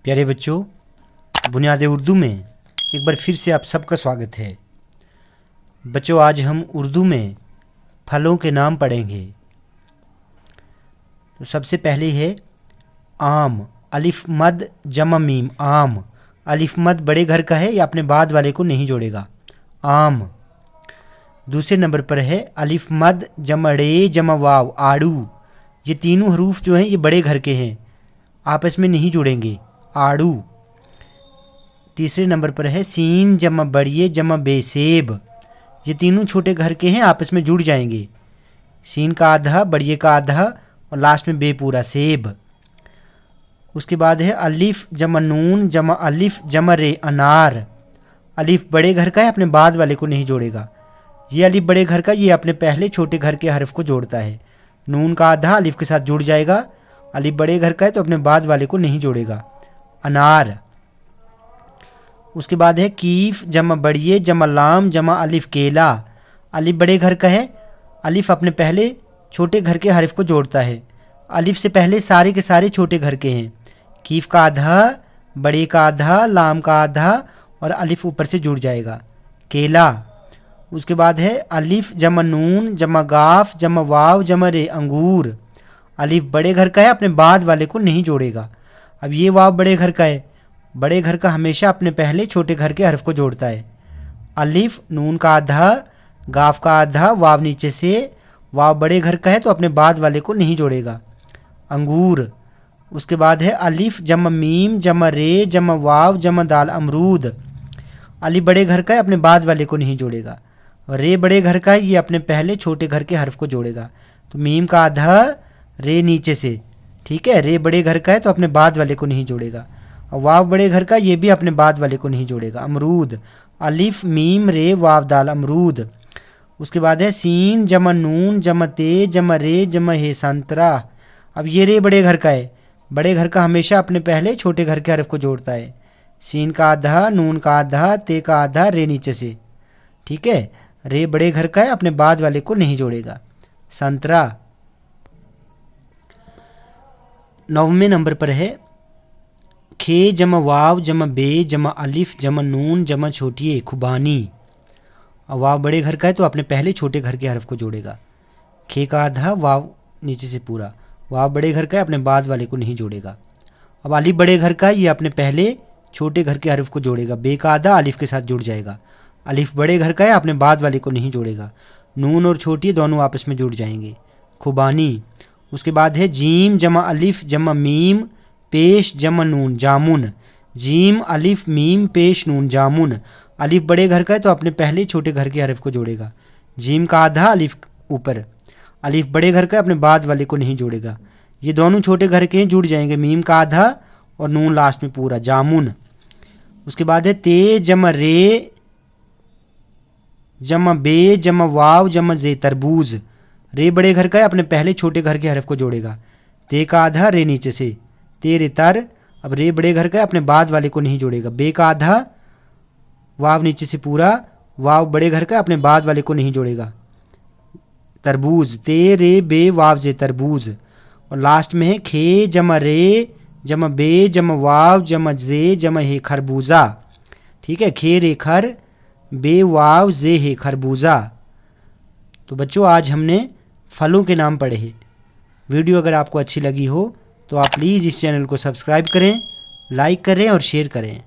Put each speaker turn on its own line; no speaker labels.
प्यारे बच्चों, बुनियाद उर्दू में एक बार फिर से आप सबका स्वागत है। बच्चों, आज हम उर्दू में फलों के नाम पढ़ेंगे। तो सबसे पहले है आम, अलिफ मद जमा मीम, आम। अलिफ मद बड़े घर का है, या अपने बाद वाले को नहीं जोड़ेगा, आम। दूसरे नंबर पर है अलिफ मद जमा रे जमा वाव, आड़ू। ये तीनों हरूफ जो हैं ये बड़े घर के हैं, आपस में नहीं जुड़ेंगे, आड़ू। तीसरे नंबर पर है सीन जमा बड़िए जमा बेसेब। ये तीनों छोटे घर के हैं, आपस में जुड़ जाएंगे, सीन का आधा, बड़िए का आधा और लास्ट में बे पूरा, सेब। उसके बाद है अलिफ जमा नून जमा अलिफ जमा रे, अनार। अलिफ बड़े घर का है, अपने बाद वाले को नहीं जोड़ेगा। ये अलिफ बड़े घर का, ये अपने पहले छोटे घर के हरफ को जोड़ता है। नून का आधा अलिफ के साथ जुड़ जाएगा। अलिफ बड़े घर का है तो अपने बाद वाले को नहीं जोड़ेगा, अनार। उसके बाद है कीफ जमा बड़िए जमा लाम जमा अलिफ, केला। अलिफ बड़े घर का है, अलिफ अपने पहले छोटे घर के हरफ को जोड़ता है। अलिफ से पहले सारे के सारे छोटे घर के हैं। कीफ का आधा, बड़े का आधा, लाम का आधा और अलिफ ऊपर से जुड़ जाएगा, केला। उसके बाद है अलिफ जमा नून जमा गाफ जमा वाव जमा रे, अंगूर। अलिफ बड़े घर का है, अपने बाद वाले को नहीं जोड़ेगा। अब ये वाव बड़े घर का है, बड़े घर का हमेशा अपने पहले छोटे घर के हरफ को जोड़ता है। अलिफ नून का आधा, गाफ का आधा, वाव नीचे से। वाव बड़े घर का है तो अपने बाद वाले को नहीं जोड़ेगा, अंगूर। उसके बाद है अलिफ जमा मीम जमा रे जमा वाव जमा दाल, अमरूद। अलिफ बड़े घर का है, अपने बाद वाले को नहीं जोड़ेगा। रे बड़े घर का है, ये अपने पहले छोटे घर के हरफ को जोड़ेगा। तो मीम का आधा, रे नीचे से, ठीक है। रे बड़े घर का है तो अपने बाद वाले को नहीं जोड़ेगा। और वाव बड़े घर का, ये भी अपने बाद वाले को नहीं जोड़ेगा, अमरूद। अलिफ मीम रे वाव दाल, अमरूद। उसके बाद है सीन जमा नून जमा ते जमा रे जमा हे, संतरा। अब ये रे बड़े घर का है, बड़े घर का हमेशा अपने पहले छोटे घर के हरफ को जोड़ता है। सीन का आधा, नून का आधा, ते का आधा, रे नीचे से, ठीक है। रे बड़े घर का है, अपने बाद वाले को नहीं जोड़ेगा, संतरा। 9वें नंबर पर है खे जमा वाव जमा बे जमा अलिफ जमा नून जमा छोटी ए, खुबानी। और वाव बड़े घर का है तो अपने पहले छोटे घर के हरफ को जोड़ेगा। खे का आधा, वाव नीचे से पूरा। वाव बड़े घर का है, अपने बाद वाले को नहीं जोड़ेगा। अब अलिफ बड़े घर का है, ये अपने पहले छोटे घर के हरफ को जोड़ेगा। बे का आधा अलिफ के साथ जुड़ जाएगा। अलिफ बड़े घर का है, अपने बाद वाले को नहीं जोड़ेगा। नून और छोटी दोनों आपस में जुड़ जाएंगे, खुबानी। उसके बाद है जीम जमा अलिफ जमा मीम पेश जमा नून, जामुन। जीम अलिफ मीम पेश नून, जामुन। अलिफ बड़े घर का है तो अपने पहले छोटे घर के हरफ को जोड़ेगा। जीम का आधा अलिफ ऊपर। अलिफ बड़े घर का है, अपने बाद वाले को नहीं जोड़ेगा। ये दोनों छोटे घर के हैं, जुड़ जाएंगे। मीम का आधा और नून लास्ट में पूरा, जामुन। उसके बाद है ते जमा रे जमा बे जमा वाव जमा जे, तरबूज। रे बड़े घर का है, अपने पहले छोटे घर के हरफ को जोड़ेगा। ते का आधा, रे नीचे से, तेरे तर। अब रे बड़े घर का है, अपने बाद वाले को नहीं जोड़ेगा। बे का आधा, वाव नीचे से पूरा। वाव बड़े घर का है, अपने बाद वाले को नहीं जोड़ेगा, तरबूज। ते रे बे वाव जे, तरबूज। और लास्ट में है खे जमा रे जमा बे जमा वाव जमा जे जमा हे, खरबूजा। ठीक है, खे रे खर, बे वाव जे हे, खरबूजा। तो बच्चों, आज हमने फलों के नाम पढ़े हैं। वीडियो अगर आपको अच्छी लगी हो तो आप प्लीज़ इस चैनल को सब्सक्राइब करें, लाइक करें और शेयर करें।